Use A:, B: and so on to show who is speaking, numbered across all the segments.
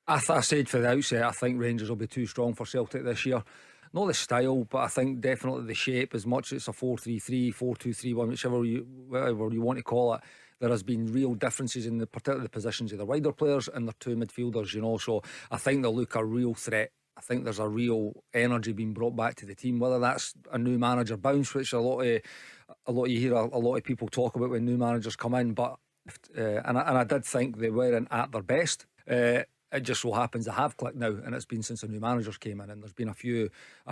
A: I said for the outset, I think Rangers will be too strong for Celtic this year. Not the style, but I think definitely the shape. As much as it's a 4-3-3, 4-2-3-1, whatever you want to call it, there has been real differences in particularly the positions of the wider players and their two midfielders. So I think they'll look a real threat. I think there's a real energy being brought back to the team. Whether that's a new manager bounce, which you hear a lot of people talk about when new managers come in, but and I did think they weren't at their best. It just so happens they have clicked now, and it's been since the new managers came in, and there's been a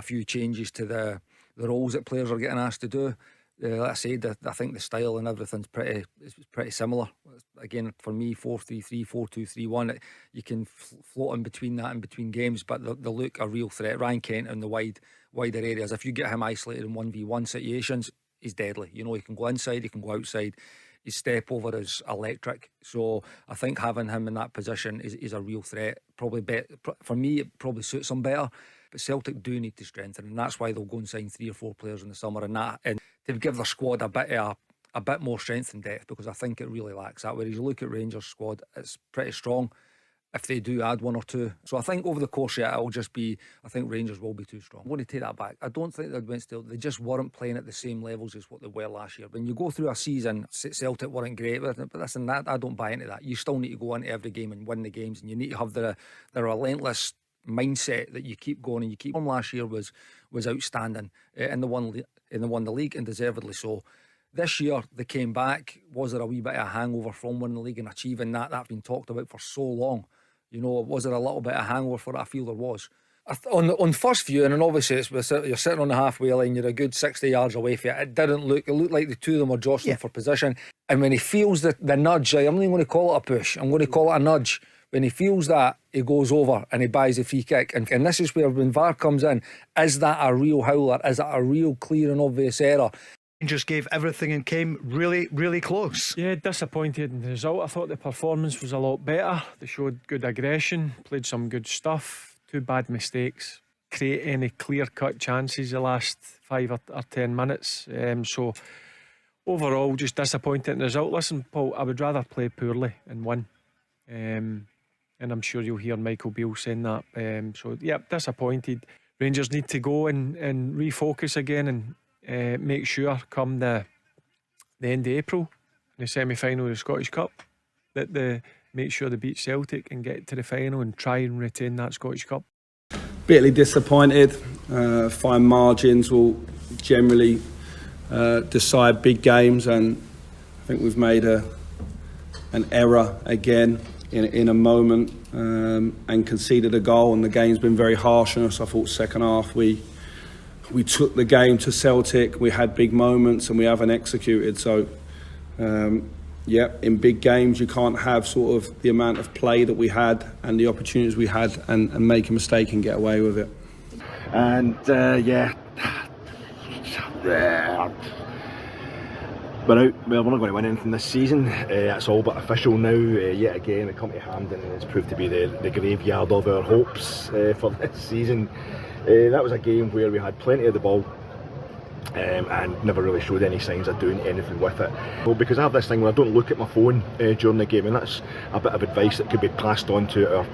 A: few changes to the roles that players are getting asked to do. Like I said, I think the style and everything's pretty similar. Again, for me, 4-3-3, 4-2-3-1. You can float in between that in between games, but they look a real threat. Ryan Kent in the wider areas. If you get him isolated in 1v1 situations, he's deadly. He can go inside, he can go outside. His step over is electric. So I think having him in that position is a real threat. For me, it probably suits him better. But Celtic do need to strengthen, and that's why they'll go and sign 3 or 4 players in the summer, and to give their squad a bit more strength and depth, because I think it really lacks that. Whereas you look at Rangers' squad, it's pretty strong if they do add 1 or 2. So I think over the course of it, it'll just be, I think Rangers will be too strong. I'm going to take that back. I don't think they just weren't playing at the same levels as what they were last year. When you go through a season, Celtic weren't great, but listen, I don't buy into that. You still need to go into every game and win the games, and you need to have the relentless mindset that you keep going and you keep. Last year was outstanding, and they won the league, and deservedly so. This year they came back. Was there a wee bit of a hangover from winning the league and achieving that? That's been talked about for so long. Was there a little bit of hangover for it? I feel there was. On first view, and obviously you're sitting on the halfway line, you're a good 60 yards away from it. It looked like the two of them were jostling for position. And when he feels the nudge, I'm not even going to call it a push, I'm going to call it a nudge. When he feels that, he goes over and he buys a free kick. And this is where, when VAR comes in, is that a real howler? Is that a real clear and obvious error?
B: Rangers gave everything and came really, really close.
C: Yeah, disappointed in the result. I thought the performance was a lot better. They showed good aggression, played some good stuff. 2 bad mistakes. Create any clear-cut chances the last 5 or 10 minutes. So overall, just disappointed in the result. Listen, Paul, I would rather play poorly and win. And I'm sure you'll hear Michael Beale saying that. So yeah, disappointed. Rangers need to go and refocus again and make sure come the end of April, in the semi-final of the Scottish Cup, that they make sure they beat Celtic and get to the final and try and retain that Scottish Cup.
D: Bitterly disappointed. Fine margins will generally decide big games, and I think we've made an error again in a moment and conceded a goal, and the game's been very harsh on us. I thought second half we took the game to Celtic, we had big moments and we haven't executed. So in big games you can't have sort of the amount of play that we had and the opportunities we had and make a mistake and get away with it.
E: And we're out. Well, we're not going to win anything this season. That's all but official now. Yet again, we come to Hampden and it's proved to be the graveyard of our hopes for this season. That was a game where we had plenty of the ball and never really showed any signs of doing anything with it. Well, because I have this thing where I don't look at my phone during the game, and that's a bit of advice that could be passed on to our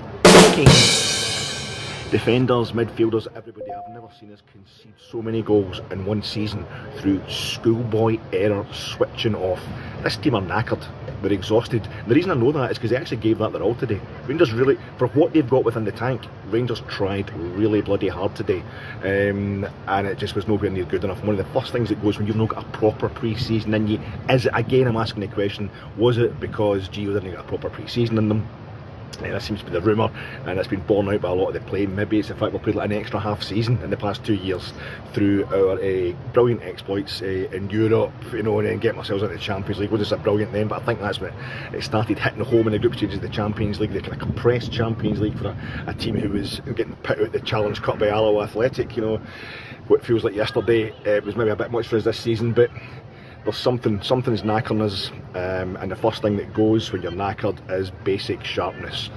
E: defenders, midfielders, everybody. I've never seen us concede so many goals in one season through schoolboy error switching off. This team are knackered, they're exhausted. The reason I know that is because they actually gave that their all today. Rangers really, for what they've got within the tank, Rangers tried really bloody hard today, and it just was nowhere near good enough. One of the first things that goes when you've not got a proper pre-season in you, is it, again I'm asking the question, was it because Gio didn't get a proper pre-season in them? That seems to be the rumour, and it's been borne out by a lot of the play. Maybe it's the fact we've played like an extra half season in the past 2 years through our brilliant exploits in Europe, and then getting ourselves into the Champions League. It was just a brilliant then, but I think that's when it started hitting home in the group stages of the Champions League, the kind of compressed Champions League for a team who was getting put out the Challenge Cup by Alloa Athletic. What feels like yesterday, it was maybe a bit much for us this season, but there's something's knackering us, and the first thing that goes when you're knackered is basic sharpness.